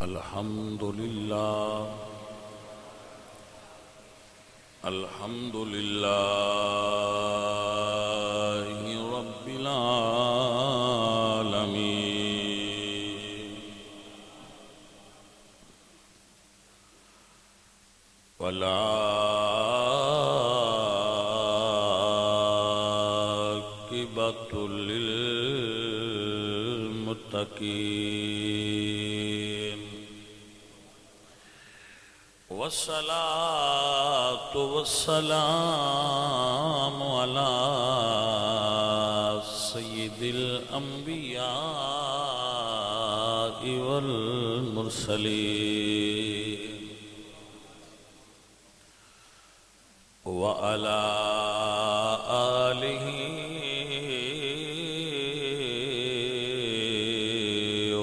الحمد لله رب العالمين والعاقبة للمتقين والصلاة والسلام على سيد الأنبياء والمرسلين وعلى آله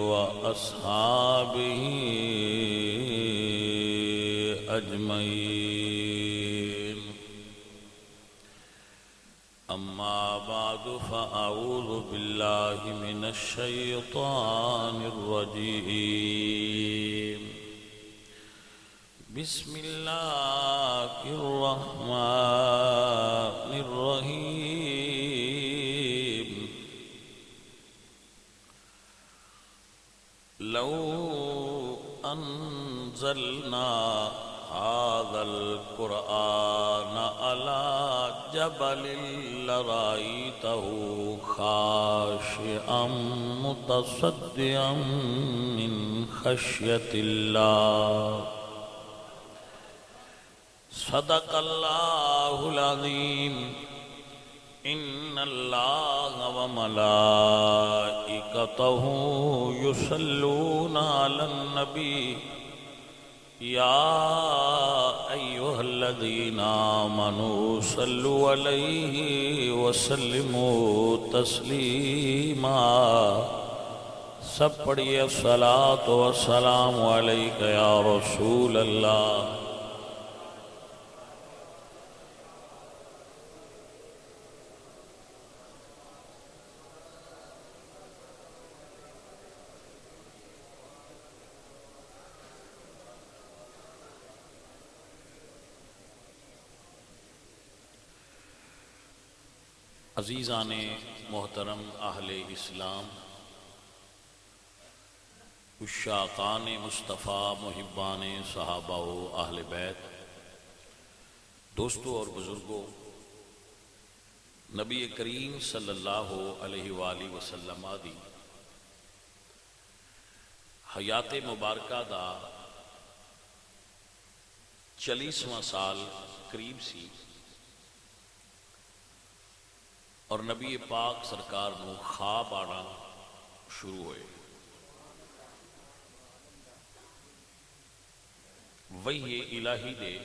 وأصحابه أجمعين. أما بعد فأعوذ بالله من الشيطان الرجيم. بسم الله الرحمن الرحيم. لو أنزلنا هذا القرآن على جبل لرأيته خاشعا متصدعا من خشية الله. صدق الله العظيم. إن الله وملائكته يصلون على النبي يا أيها الذين آمنوا صلوا عليه وسلموا تسليما. سب پڑھیے الصلاۃ والسلام علیک یا رسول اللہ. عزیزان محترم اہل اسلام، عشاقان مصطفیٰ، محبان صحابہ و اہل بیت، دوستوں اور بزرگوں، نبی کریم صلی اللہ علیہ وآلہ وسلم دی حیات مبارکہ دا 40واں سال قریب سی اور نبی پاک سرکار نو خواب آنا شروع ہوئے. وحی الہی دے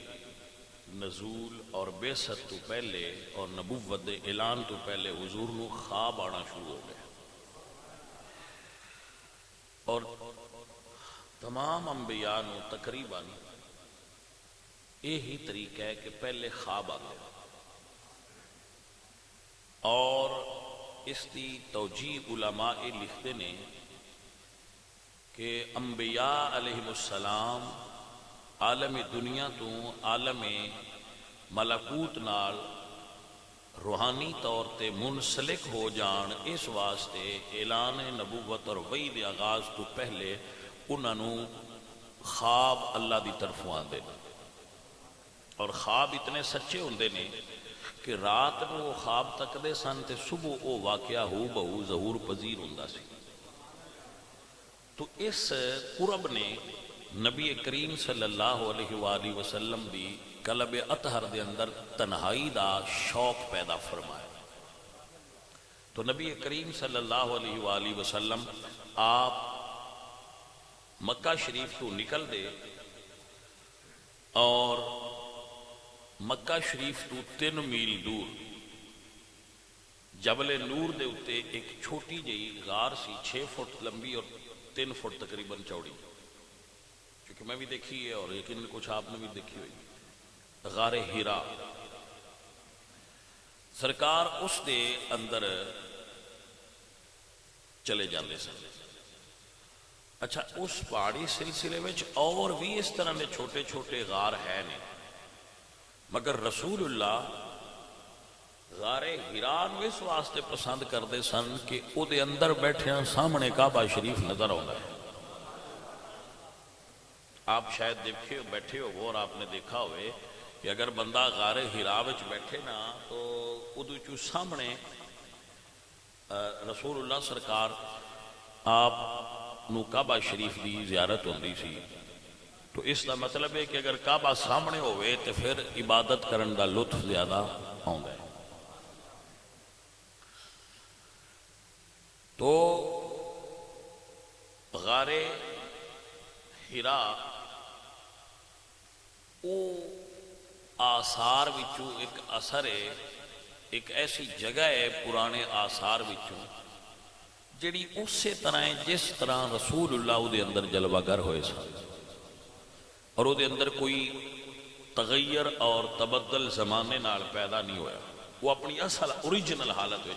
نزول اور بعثت تو پہلے اور نبوت دے اعلان تو پہلے حضور نو خواب آنا شروع ہو گئے اور تمام انبیاء نو تقریباً یہی طریقہ ہے کہ پہلے خواب آتے ہیں اور اس کی توجیہ علماء لکھتے نے کہ انبیاء علیہ السلام عالم دنیا تو عالم ملکوت نال روحانی طور تے منسلک ہو جان، اس واسطے اعلان نبوت اور وحی دے آغاز تو پہلے انہاں نو خواب اللہ دی طرفوں آندے اور خواب اتنے سچے ہوندے نے کہ رات میں وہ خواب تکدے سن تے صبح وہ واقعہ ہو بہو ظہور پذیر ہوندا سی. تو اس قرب نے نبی کریم صلی اللہ علیہ وآلہ وسلم دی قلب اطہر دے اندر تنہائی دا شوق پیدا فرمایا. تو نبی کریم صلی اللہ علیہ وآلہ وسلم آپ مکہ شریف تو نکل دے اور مکہ شریف تو 3 میل دور جبل نور دے اتے ایک چھوٹی جئی غار سی، 6 فٹ لمبی اور 3 فٹ تقریباً چوڑی، کیونکہ میں بھی دیکھی ہے اور یقین کچھ آپ نے بھی دیکھی ہوئی. غار ہیرا سرکار اس دے اندر چلے جاندے سن اچھا اس پہاڑی سلسلے میں اور بھی اس طرح کے چھوٹے چھوٹے غار ہے نے، مگر رسول اللہ غار ہرا نو اس واسطے پسند کرتے سن کہ او دے اندر بیٹھے سامنے کعبہ شریف نظر آتا ہے۔ آپ شاید دیکھے بیٹھے ہو اور آپ نے دیکھا ہوئے کہ اگر بندہ غار ہرا وچ بیٹھے نا تو ادو چو سامنے رسول اللہ سرکار آپ نو کعبہ شریف دی زیارت ہوندی سی، تو اس کا مطلب ہے کہ اگر کعبہ سامنے ہوئے تو پھر عبادت کرن دا لطف زیادہ آتا ہے۔ تو غار ہرا او آثار وچوں ایک اثر ہے، ایک ایسی جگہ ہے پرانے آثار وچوں جڑی اسی طرح ہے جس طرح رسول اللہ دے اندر جلوہ گر ہوئے سن، اور وہ دے اندر کوئی تغیر اور تبدل زمانے نال پیدا نہیں ہویا، وہ اپنی اصل اوریجنل حالت میں۔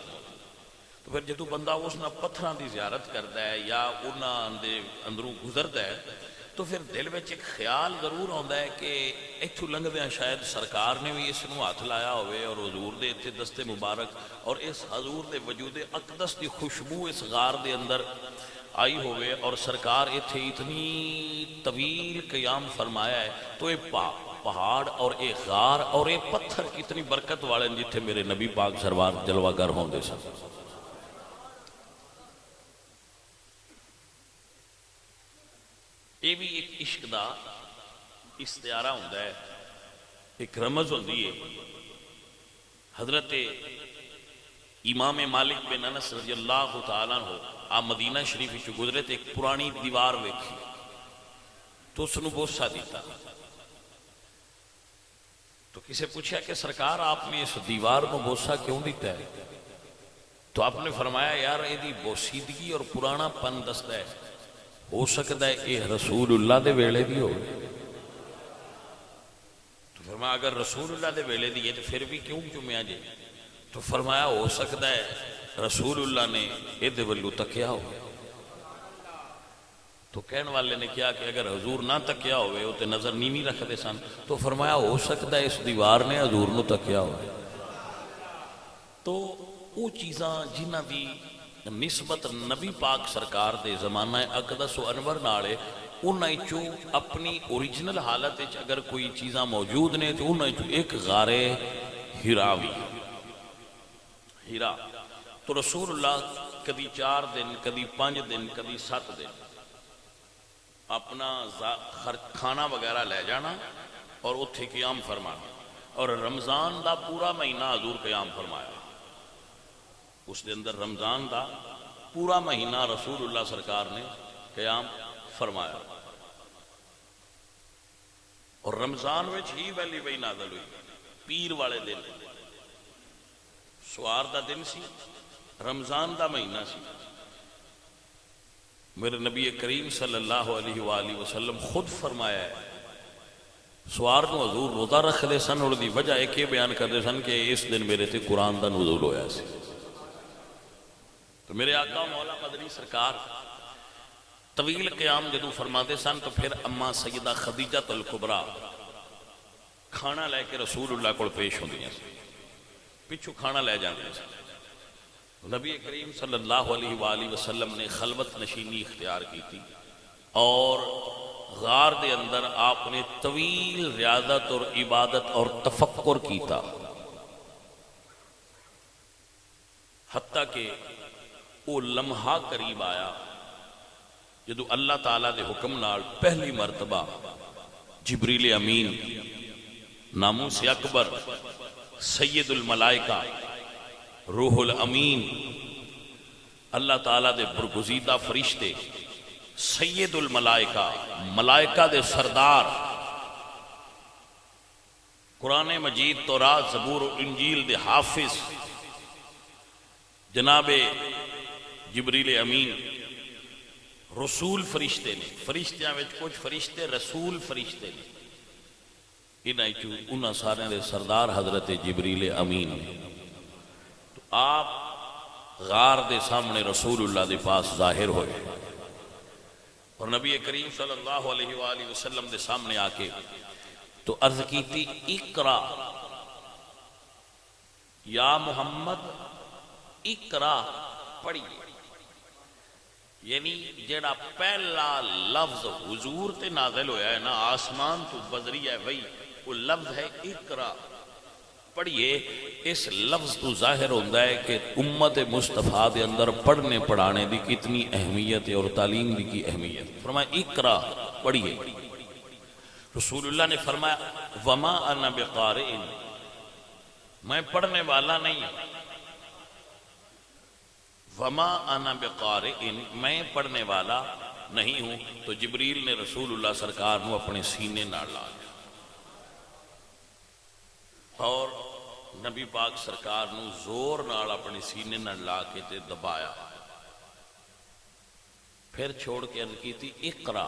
تو پھر جدو بندہ اس نہ پتھراں دی زیارت کرتا ہے یا انہاں دے اندروں گزرتا ہے تو پھر دل میں ایک خیال ضرور آتا ہے کہ اتھو لنگدیاں شاید سرکار نے بھی اس نو ہاتھ لایا ہوئے اور حضور دے اتھے دست مبارک اور اس حضور دے وجود اقدس دی خوشبو اس غار دے اندر آئی ہوئے اور سرکار اتھے اتنی طویل قیام فرمایا ہے۔ تو یہ پہاڑ اور یہ غار اور یہ پتھر کتنی برکت والے جتھے میرے نبی پاک سرور جلوہ گر ہوندے سن۔ یہ بھی ایک عشق دا استعارہ ہوندہ ہے، ایک رمز ہوندی ہے۔ حضرت امام مالک بن انس رضی اللہ تعالیٰ عنہ آپ مدینہ شریف وچ گزرے تے ایک پرانی دیوار ویکھی تو اس نو بوسہ دیتا، تو کسے پوچھا کہ سرکار آپ نے اس دیوار نو بوسہ کیوں دیتا ہے؟ تو آپ نے فرمایا یار یہ دی بوسیدگی اور پرانا پن دستا ہے، ہو سکتا ہے یہ رسول اللہ دے ویلے دی ہو۔ تو فرمایا اگر رسول اللہ دے ویلے دی ہے تو پھر بھی کیوں چومیا جے؟ تو فرمایا ہو سکتا ہے رسول اللہ نے یہ دے ولو تکیا ہو۔ تو کہنے والے نے کیا کہ اگر حضور نہ تکیا ہوئے وہ تے نظر نیویں رکھتے سن، تو فرمایا ہو سکتا ہے اس دیوار نے حضور نو تکیا ہو۔ تو وہ چیزاں جنہ دی نسبت نبی پاک سرکار دے زمانہ اقدس و انور نالے انہاں چو اپنی اوریجنل حالت وچ اگر کوئی چیزاں موجود نے تو انہاں چو ایک غار ہراوی ہرا۔ تو رسول اللہ کدی 4 دن کدی 5 دن کدی 7 دن اپنا کھانا وغیرہ لے جانا اور اتھے قیام فرمانا، اور رمضان دا پورا مہینہ حضور قیام فرمایا۔ اس دے اندر رمضان دا پورا مہینہ رسول اللہ سرکار نے قیام فرمایا، اور رمضان وچ ہی ویلی وہی نازل ہوئی، پیر والے دن، سوار دا دن سی، رمضان دا مہینہ سی۔ میرے نبی کریم صلی اللہ علیہ وآلہ وسلم خود فرمایا ہے سوار نو حضور روزہ رکھ دے سن، اور دی وجہ ایک یہ بیان کر دے سن کہ اس دن میرے تے قرآن دا نزول ہویا سی۔ تو میرے آقا مولا مدنی سرکار طویل قیام جدو فرماتے سن تو پھر اما سیدہ خدیجہ الکبریٰ کھانا لے کے رسول اللہ کو پیش ہوندیاں سی، پچھو کھانا لے جاندے سن۔ نبی کریم صلی اللہ علیہ وآلہ وسلم نے خلوت نشینی اختیار کی تھی، اور غار دے اندر آپ نے طویل ریاضت اور عبادت اور تفکر کیتا، حتیٰ کہ وہ لمحہ قریب آیا جدو اللہ تعالیٰ دے حکم نال پہلی مرتبہ جبریل امین ناموس اکبر سید الملائکہ روح الامین اللہ تعالیٰ دے برگزیدہ فرشتے سید الملائکہ ملائکہ دے سردار قرآن مجید تورات زبور و انجیل دے حافظ جناب جبریل امین رسول فرشتے نے، فرشتیاں وچ کچھ فرشتے رسول فرشتے نے، انہاں سارے دے سردار حضرت جبریل امین نے۔ تو آپ غار دے سامنے رسول اللہ دے پاس ظاہر ہوئے، اور نبی کریم صلی اللہ علیہ وآلہ وسلم دے سامنے آ کے تو عرض کی تھی اقرا یا محمد اقرا پڑھیے، یعنی جڑا پہلا لفظ حضور تے نازل ہویا ہے نا آسمان تو بذری ہے وہی وہ لفظ ہے اقرا پڑھیے۔ اس لفظ تو ظاہر ہوتا ہے کہ امت مصطفیٰ دے اندر پڑھنے پڑھانے دی کتنی اہمیت ہے اور تعلیم دی کی اہمیت۔ فرمایا اقرا پڑھیے۔ رسول اللہ نے فرمایا وما انا بقارئ، میں پڑھنے والا نہیں ہوں، وما انا بقارئ، میں پڑھنے والا نہیں ہوں۔ تو جبریل نے رسول اللہ سرکار نو اپنے سینے نال لا لیا اور نبی پاک سرکار نو زور نال اپنے سینے نال لا کے تے دبایا، پھر چھوڑ کے عرض کی تھی اقرا،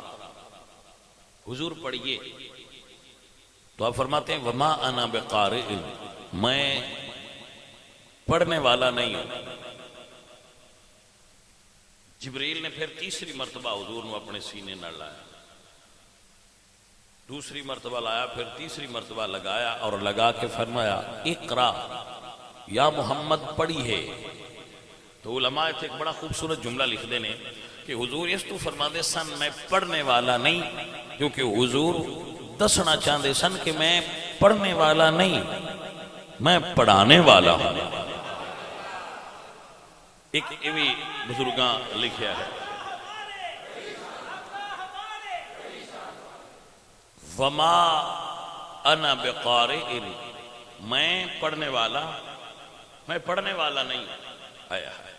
حضور پڑھیے۔ تو آپ فرماتے ہیں وما انا بقارئ، میں پڑھنے والا نہیں ہوں۔ جبریل نے پھر تیسری مرتبہ حضور نو اپنے سینے نال لایا، دوسری مرتبہ لایا، پھر تیسری مرتبہ لگایا اور لگا کے فرمایا اقرا یا محمد پڑھیے۔ تو علماء ایک بڑا خوبصورت جملہ لکھ دینے کہ حضور اس تو فرما دے سن میں پڑھنے والا نہیں، کیونکہ حضور دسنا چاہتے سن کہ میں پڑھنے والا نہیں، میں پڑھانے والا ہوں۔ ایک ایوی بزرگاں لکھیا ہے وما انا بقارئ، میں پڑھنے والا نہیں آیا ہے۔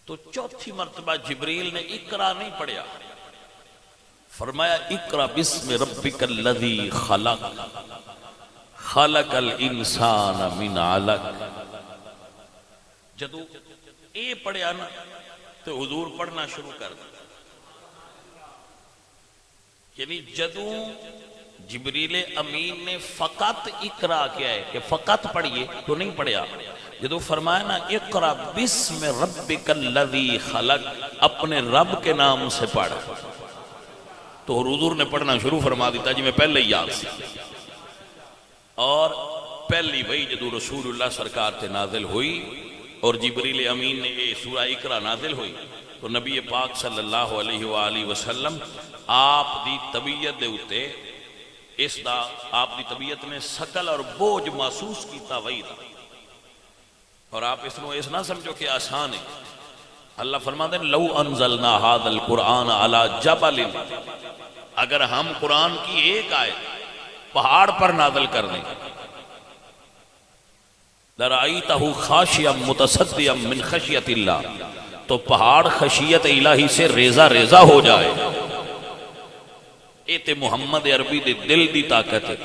تو چوتھی مرتبہ جبریل نے اقرا نہیں پڑھیا، فرمایا اقرا بسم ربک الذی خلق، خلق الانسان من علق۔ جدو اے پڑھیا نا تو حضور پڑھنا شروع کر دیا، یعنی جدو جبریل امین نے فقط اقرا کیا ہے کہ فقط پڑھیے تو نہیں پڑھیا، جدو فرمایا نا اقرا بسم ربک الذی خلق، اپنے رب کے نام سے پڑھ، تو حضور نے پڑھنا شروع فرما دیتا جی میں پہلے ہی یاد سی۔ اور پہلی وہی جدو رسول اللہ سرکار تے نازل ہوئی اور جبریل امین نے یہ سورہ اقرا نازل ہوئی تو نبی پاک صلی اللہ علیہ وآلہ وسلم آپ دی طبیعت دے اتے اس دا آپ دی طبیعت نے سکل اور بوجھ محسوس کیتا وہی دا، اور آپ اس نو اس نہ سمجھو کہ آسان ہے۔ اللہ فرماتے ہیں لو انزلنا هذا القرآن على جبل، اگر ہم قرآن کی ایک آیت پہاڑ پر نازل کر دیں لرأیتہ خاشعا متصدعا من خشیت اللہ، تو پہاڑ خشیت الہی سے ریزہ ریزہ ہو جائے۔ اے تے محمد عربی دے دل دی طاقت ہے،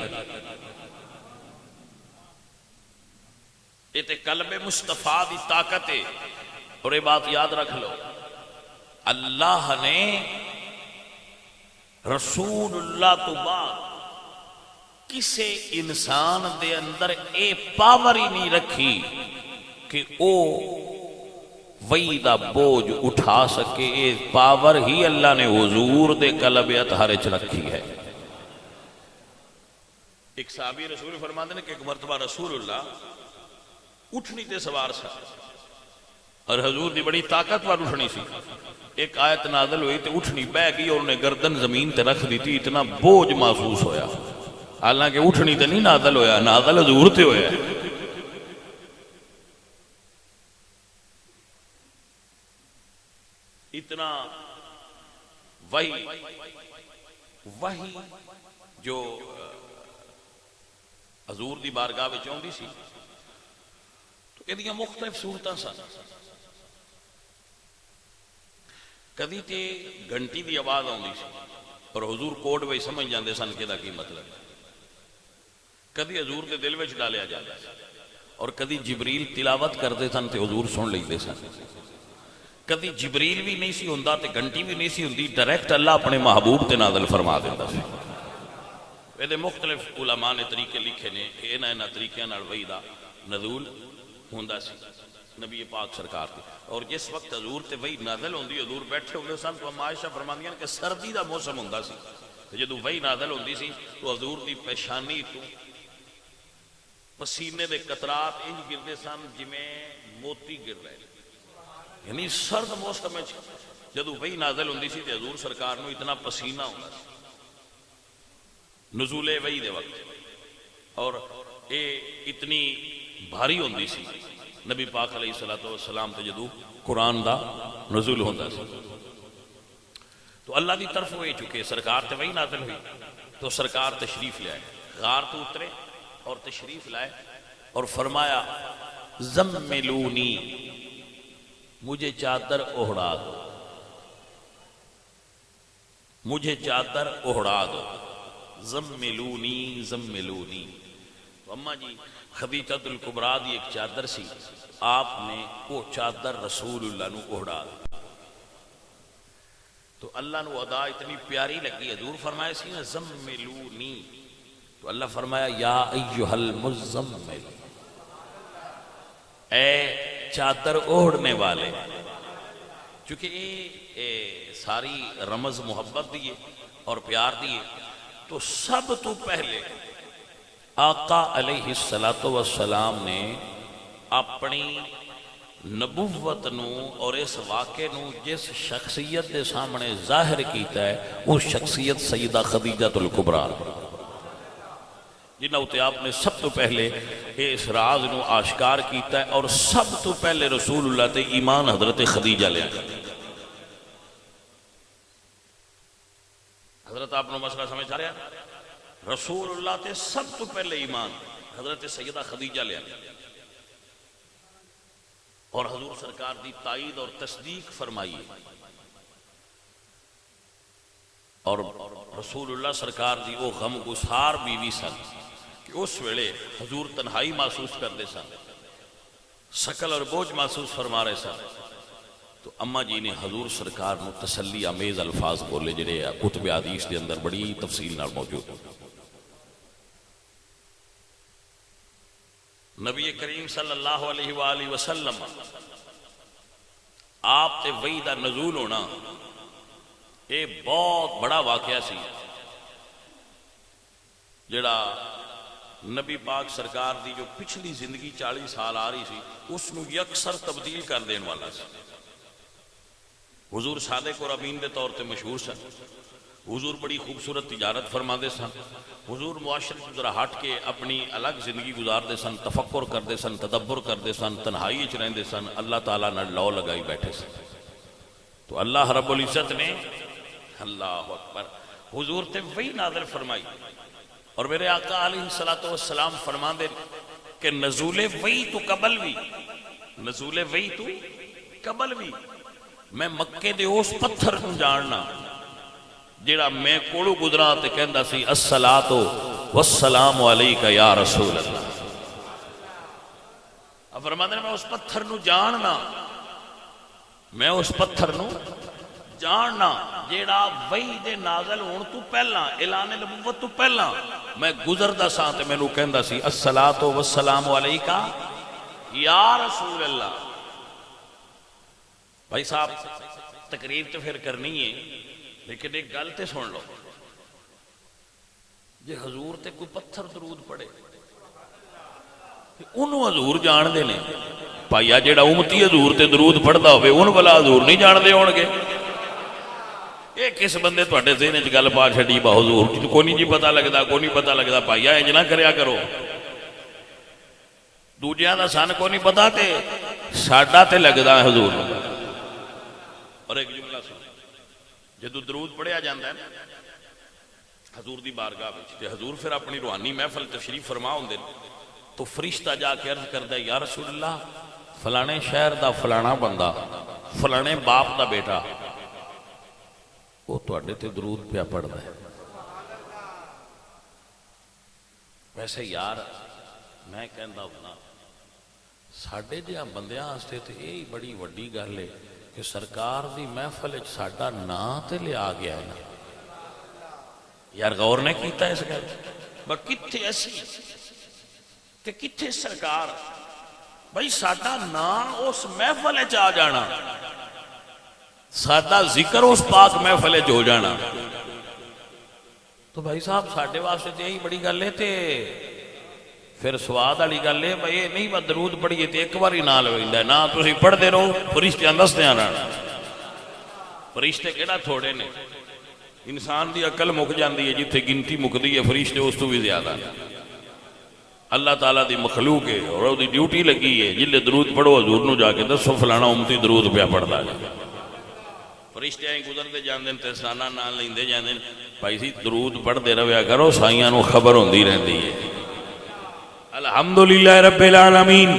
اے تے قلب مصطفیٰ دی طاقت ہے۔ اور یہ بات یاد رکھ لو، اللہ نے رسول اللہ تو بعد کسے انسان دے اندر اے پاور ہی نہیں رکھی کہ او وہی دا بوجھ اٹھا سکے، اے پاور ہی اللہ نے حضور دے قلب اطہر چ رکھی ہے۔ ایک صحابی رسول فرماتے ہیں کہ ایک مرتبہ رسول اللہ اٹھنی تے سوار سا اور حضور دی بڑی طاقتور اٹھنی سی، ایک آیت نازل ہوئی تے اٹھنی بہ گئی اور انہیں گردن زمین تے رکھ دی تھی، اتنا بوجھ محسوس ہویا، حالانکہ اٹھنی تے نہیں نازل ہویا، نازل حضور تے ہویا۔ اتنا وہی جو حضور دی بارگاہ وچ آوندی سی تو یہ مختلف صورتاں سن۔ کدی تے گھنٹی دی آواز آوندی سی اور حضور کوڈ وچ سمجھ جاندے سن کہ دا کی مطلب ہے، کدی حضور دے دل وچ ڈالیا جاندا سی، اور کدی جبریل تلاوت کردے سن تے حضور سن لیندے سن، کدی جبریل بھی نہیں سی ہوندا تے گھنٹی بھی نہیں سی ہوندی، ڈائریکٹ اللہ اپنے محبوب تے نازل فرما دیندا سی۔ یہ مختلف علماء نے طریقے لکھے نے کہ انہاں طریقیاں نال وحی دا نزول ہوندا سی۔ نبی پاک سرکار دی. اور جس وقت حضور تے وحی نازل ہوندی حضور بیٹھے ہوندے سن تو اما عائشہ فرماندیاں کہ سردی دا موسم ہوندا سی تے جدوں وحی نازل ہوندی سی تو حضور دی پیشانی تو پسینے دے قطرات انج گردے سن جویں موتی گر رہے. یعنی سرد موسم وچ جدوں وحی نازل ہوندی سی تے حضور سرکار نو اتنا پسینہ ہوندا سی نزول وحی دے وقت. اور اے اتنی بھاری ہوندی سی نبی پاک علیہ الصلوۃ والسلام تے جدوں قرآن دا نزول ہوندا سی تو اللہ دی طرف ہوئے چکے سرکار تے وحی نازل ہوئی تو سرکار تشریف لے آئے غار تو اترے اور تشریف لائے اور فرمایا زملونی مجھے چادر اوڑھا دو مجھے چادر اوڑھا دو زملونی زملونی. تو اماں جی خدیجۃ الکبریٰ دی ایک چادر سی آپ نے وہ چادر رسول اللہ نو اوڑھا دی تو اللہ نو ادا اتنی پیاری لگی. حضور فرمائے سی نا زملونی تو اللہ فرمایا یا ایہا المزمل اے چادر اوڑھنے والے. چونکہ یہ ساری رمز محبت دیئے اور پیار دیئے تو سب تو پہلے آقا علیہ السلام نے اپنی نبوت نو اور اس واقعے نو جس شخصیت دے سامنے ظاہر کیتا ہے وہ شخصیت سیدہ خدیجۃ الکبریٰ جنہوں تے آپ نے سب تو پہلے اس راز نو آشکار کیتا ہے اور سب تو پہلے رسول اللہ تے ایمان حضرت خدیجہ لے آیا. حضرت آپ نے مسئلہ سمجھ آ رہا رسول اللہ تے سب تو پہلے ایمان حضرت سیدہ خدیجہ لے آیا اور حضور سرکار دی تائید اور تصدیق فرمائی اور رسول اللہ سرکار دی وہ غم گسار بیوی سن کہ اس ویلے حضور تنہائی محسوس کرتے سن شکل اور بوجھ محسوس فرما رہے سن تو اماں جی نے حضور سرکار نو تسلی آمیز الفاظ بولے جڑے کتب حدیث دے اندر بڑی تفصیل نال موجود. نبی کریم صلی اللہ علیہ وآلہ وسلم آپ تے وحی دا نزول ہونا یہ بہت بڑا واقعہ سی جڑا نبی پاک سرکار دی جو پچھلی زندگی 40 سال آ رہی سی اس نو یکسر تبدیل کر دین والا سی. حضور صادق اور امین دے طور تے مشہور سن. حضور بڑی خوبصورت تجارت فرما دے سن. حضور معاشرے ذرا ہٹ کے اپنی الگ زندگی گزار دے سن تفکر کر دے سن تدبر کر دے سن تنہائی چ رہندے سن اللہ تعالیٰ نے لو لگائی بیٹھے سن. تو اللہ رب العزت نے اللہ اکبر حضور تے وہی نازل فرمائی اور میرے آقا علیہ السلام فرما دے کہ نزول وحی تو قبل بھی نزول وحی تو قبل بھی میں مکے دے اس پتھر کو جاننا جیڑا میں کوڑو گزرا تے کہندا سی الصلاۃ والسلام علیکہ یا رسول اللہ. اب فرماتے ہیں میں اس پتھر نو جاننا میں اس پتھر نو جاننا جیڑا وحی دے نازل ہون تو پہلا اعلان نبوت تو پہلا میں گزردا ساں تے مینوں کہندا سی الصلاۃ والسلام علیکہ یا رسول اللہ. بھائی صاحب تقریر تو پھر کرنی ہے لیکن ایک گل تے سن لو جے حضور تے کوئی پتھر درود پڑے انہوں حضور جان دے نے پائیا جیڑا امتی حضور تے درود پڑھدا ہوئے ان والا حضور نہیں جان دے ہون گے. یہ کس بندے تواڈے ذہن وچ گل پا چھڈی با حضور کوئی نہیں جی پتہ لگدا کوئی نہیں پتہ لگدا پائیا انج نہ کریا کرو دوجیاں دا سن کوئی نہیں پتہ تے ساڈا تے لگدا ہے حضور. اور ایک جملہ سن جدو درود پڑھیا جاندہ ہے حضور دی بارگاہ وچ تے حضور پھر اپنی روحانی محفل تشریف فرما ہوندے تو فرشتہ جا کے عرض کردا ہے یا رسول اللہ فلانے شہر دا فلانا بندہ فلانے باپ دا بیٹا وہ تواڈے تے درود پیا پڑھدا ہے. ویسے یار میں کہندا ہوں ساڈے جہاں بندیاں واسطے تے یہی بڑی وڈی گل ہے کہ سرکار دی محفل ساڈا نام تے لیا گیا ہے نا یار غور نے کیتا ہے اس گل پر کتھے اسی تے کتھے سرکار بھائی ساڈا نام اس محفل چ آ جانا، ساڈا ذکر اس پاک محفل چ ہو جانا، تو بھائی صاحب ساڈے واسطے تے یہی بڑی گل ہے۔ تے پھر سواد والی گل ہے بھائی نہیں بس درود پڑھیے تے ایک بار ہی نال ویندا ہے، نہ تسی پڑھتے رہو فرشتیاں دسدیاں رہنا۔ فرشتے کہڑا تھوڑے نے، انسان دی عقل مک جاندی ہے جتھے گنتی مکدی ہے، فرشتے اس تو بھی زیادہ۔ اللہ تعالیٰ دی مخلوق ہے اور وہ دی ڈیوٹی لگی ہے، جلے درود پڑھو حضور نو جا کے دسو فلانا امتی درود پیا پڑھدا ہے۔ فرشتے آئیں گزرتے جاندے تے سانہ نال لیندے جاندے، بھائی سی درود پڑھتے رہیا کرو، سائیاں نو خبر ہوندی رہندی ہے۔ الحمدللہ رب العالمین۔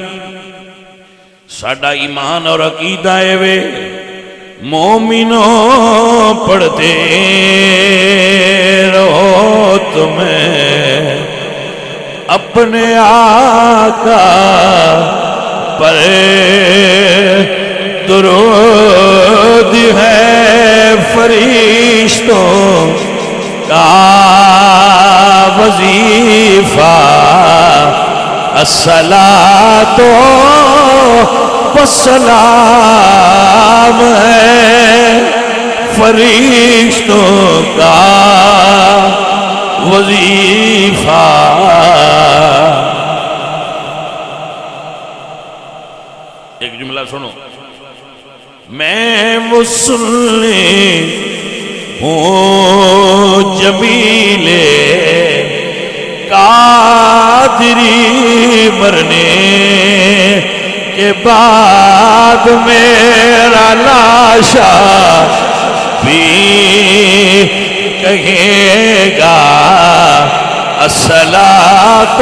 ساڈا ایمان اور عقیدہ ہے وے مومنوں پڑھتے رہو تمہیں اپنے آقا پر درود ہے فرشتوں کا وظیفہ، الصلاۃ والسلام ہے فرشتوں کا وظیفہ۔ ایک جملہ سنو، میں مسلم ہوں جمیلے قادری مرنے کے بعد میرا لاشا بھی کہے گا الصلاۃ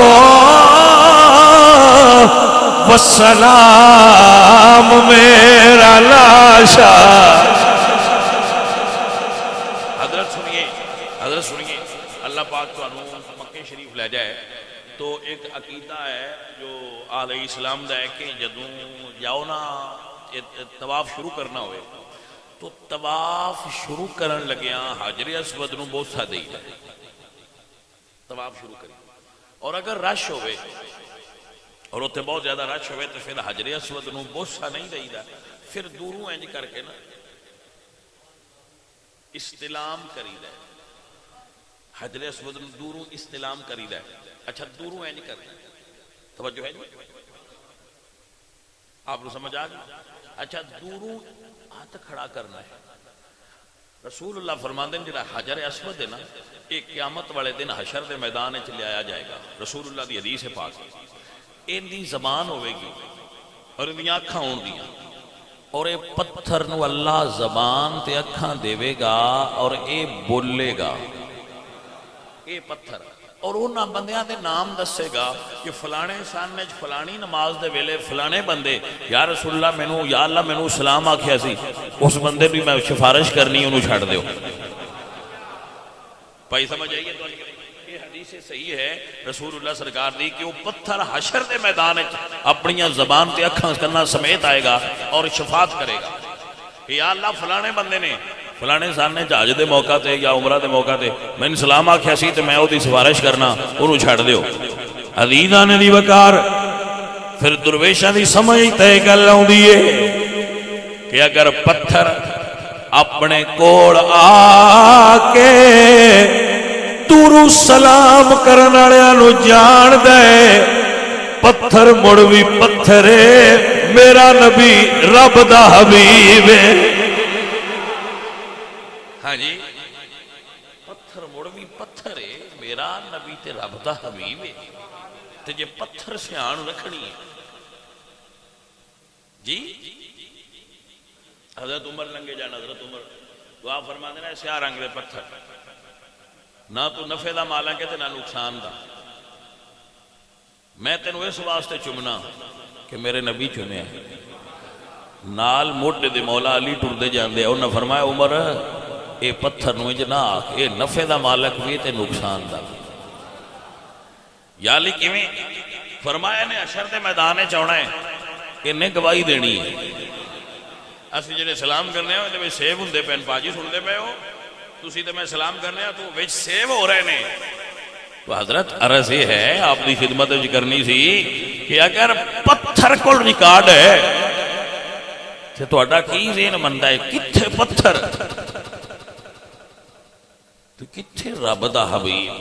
والسلام، میرا لاشا۔ حضرت سنیے اللہ پاک تو مکے شریف لے جائے تو ایک عقیدہ ہے جو علیہ السلام دا ہے کہ جدوں جاؤ نا طواف شروع کرنا ہوئے تو طواف شروع کرن لگیاں حجر اسود نو بوسہ دئی جائے، طواف شروع کری، اور اگر رش ہوئے اور اتنے بہت زیادہ رش ہوئے تو پھر حجر اسود نو بوسہ نہیں دئی دا، پھر دوروں انج کر کے نا استلام کری دا، حجر اسود نو دوروں استلام کری دا۔ اچھا دوروں انج کرنا، توجہ ہے جی آپ کو سمجھ آ گئی؟ اچھا دوروں ہاتھ کھڑا کرنا ہے۔ رسول اللہ فرماندے ہیں جڑا حجر اسود ہے نا ایک قیامت والے دن حشر دے میدان وچ لے آیا جائے گا، رسول اللہ دی حدیث ہے پاک، ان دی زبان ہوے گی اور ان دی اکھاں ہون گیاں، اور اے پتھر نو اللہ زبان تے اکھاں دے گا اور اے بولے گا، اے پتھر، اور انہاں بندیاں دے نام دسے گا کہ فلانے سن وچ فلانی نماز دے ویلے فلانے بندے یا رسول اللہ مینوں یا اللہ مینوں سلام آکھیا سی، اس بندے بھی میں سفارش کرنی انہوں چھڑ دیو۔ بھائی سمجھ آئیے تو یہ حدیث صحیح ہے رسول اللہ سرکار دی کہ وہ پتھر حشر دے میدان اپنی زبان تے اکھاں کرنا سمیت آئے گا اور شفاعت کرے گا کہ یا اللہ فلانے بندے نے فلانے سان نے جہاز دے موقع تے یا عمرہ دے موقع تے میں نے سلام آکھیا سی تے میں وہ دی سفارش کرنا انہوں چھڑ دیو۔ عزیزاں دی وقار پھر درویشاں دی سمجھ تے گل آوندی ہے کہ اگر پتھر اپنے کوڑ آ کے دوروں سلام کرن والےاں نو جان دے، پتھر مڑ وی پتھر ہے، میرا نبی رب دا حبیب ہے۔ ہاں جی پتھر مڑ وی پتھر ہے، میرا نبی تے رب دا حبیب ہے، تے جے پتھر سیان رکھنی ہے جی حضرت عمر لنگے جان، حضرت عمر دعا فرما دینا سیاہ رنگ دے پتھر نہ تو نفع دا مالا کہتے نہ نقصان دا، میں تینوں اس واسطے چمنا کہ میرے نبی چنے ہیں، نال موٹے دے مولا علی ٹر دے جان دے، انہوں نے فرمایا عمر اے پتھر نویں جنا آکھ، اے نفع دا مالک بھی تے نقصان دا۔ یا علی کیویں فرمایا نے حشر دے میدانے چاہنا ہے، انہیں گواہی دینی ہے۔ اسی جنہیں سلام کرنے ہیں تو سیب ہوں دے پین پاجی سن دے پہ ہو تسی تے میں سلام کرنے ہیں تو ویچ سیب ہو رہے نے تو حضرت عرض یہ ہے آپ کی خدمت کرنی سی کہ اگر پتھر کو ریکارڈ ہے تو تہاڈا کی ذہن بنتا ہے کتھے پتھر تو کتھے رب دا حبیب؟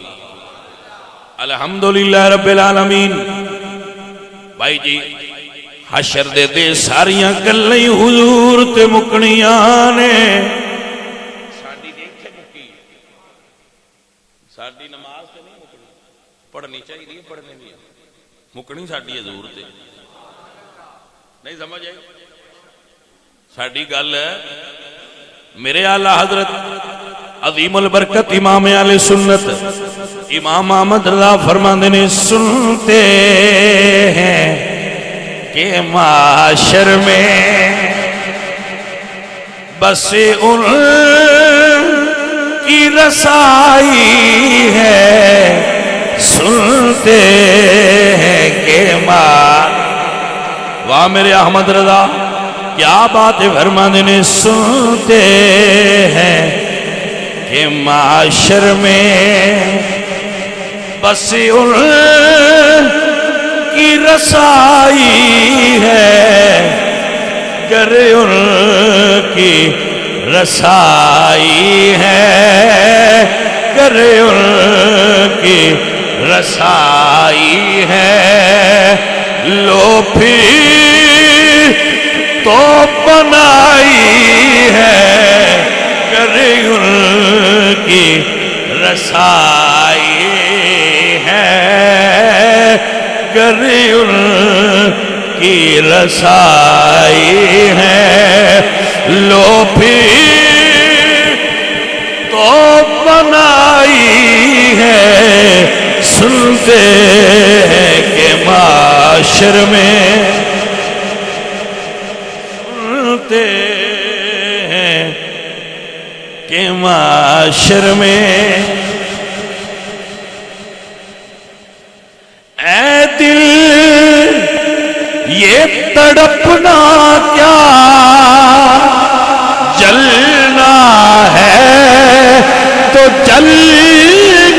الحمدللہ رب العالمین۔ بھائی جی حشر دے ساریاں گلاں حضور تے مکنیاں نے۔ ساڈی دیکھے مکی، ساڈی نماز تے نہیں مکنی، پڑھنی چاہیے، پڑھنے بھی مکنی ساڈی حضور تے نہیں سمجھ آئی؟ ساڈی گل میرے اعلیٰ حضرت عظیم البرکت امام اہل سنت امام احمد رضا فرماندے نے سنتے ہیں کہ معاشر میں بس ان کی رسائی ہے، سنتے ہیں کہ واہ میرے احمد رضا کیا بات فرماندے نے سنتے ہیں کہ معاشر میں بس ان کی رسائی ہے، گر ان کی رسائی ہے، گر ان کی رسائی ہے، لو پھر تو بنائی ہے، گر ان کی رسائی ہے، گر ان کی رسائی ہے، لو پھر تو بنائی ہے، سنتے ہیں کہ معاشر میں سنتے ہیں کہ معاشر میں اے دل یہ تڑپنا کیا جلنا ہے تو جل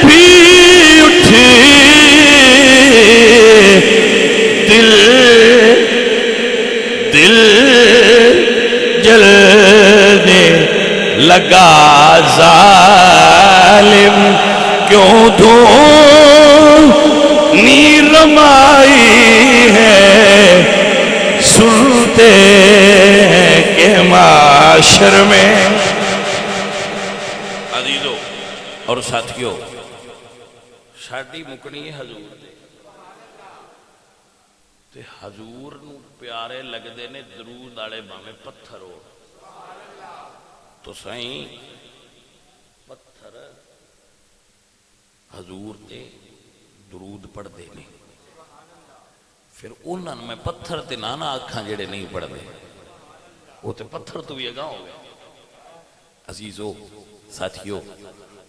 بھی اٹھی، دل جلنے لگا ظالم کیوں دھون نیرمائی ہے، سنتے ہیں کہ معاشر میں عزیزو اور ساتھیو ساڈی مکنی حضور تے حضور نو پیارے لگدے نے درود والے بھاویں پتھر ہو، تو سائیں پتھر حضور تے درود پڑھ دے نہیں، پھر انہاں میں پتھر تے نانا آکھاں جڑے نہیں پڑھ دے، وہ تے پتھر تو بھی اگاں ہو گئے۔ عزیزو ساتھیو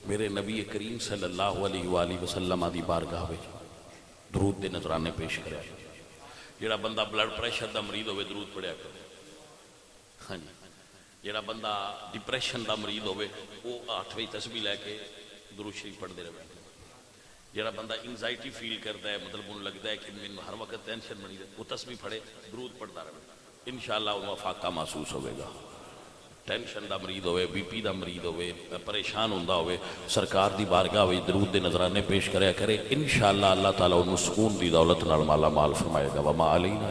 میرے نبی کریم صلی اللہ علیہ وآلہ وسلم دی بارگاہ وچ درود دے نذرانے پیش کرے۔ جڑا بندہ بلڈ پریشر دا مریض ہوئے درود پڑھیا کرے، ہاں جی، جڑا بندہ ڈپریشن دا مریض ہوئے وہ 8ویں تسبیح لے کے درود شریف پڑھ دے رہے، جڑا بندہ انزائٹی فیل کرتا ہے، مطلب انہوں لگتا ہے کہ میں ہر وقت ٹینشن بنی ہے، وہ تسبیح پڑھے درود پڑھتا رہے، انشاءاللہ انہوں فاقہ محسوس ہوئے گا۔ ٹینشن دا مریض ہوئے، بی پی دا مریض ہوئے، پریشان ہوندہ ہوئے، سرکار دی بارگاہ ہوئی درود دے نظرانے پیش کرے انشاءاللہ اللہ تعالیٰ انہوں سکون دی دولت نال مالا مال فرمائے گا۔ وما علینا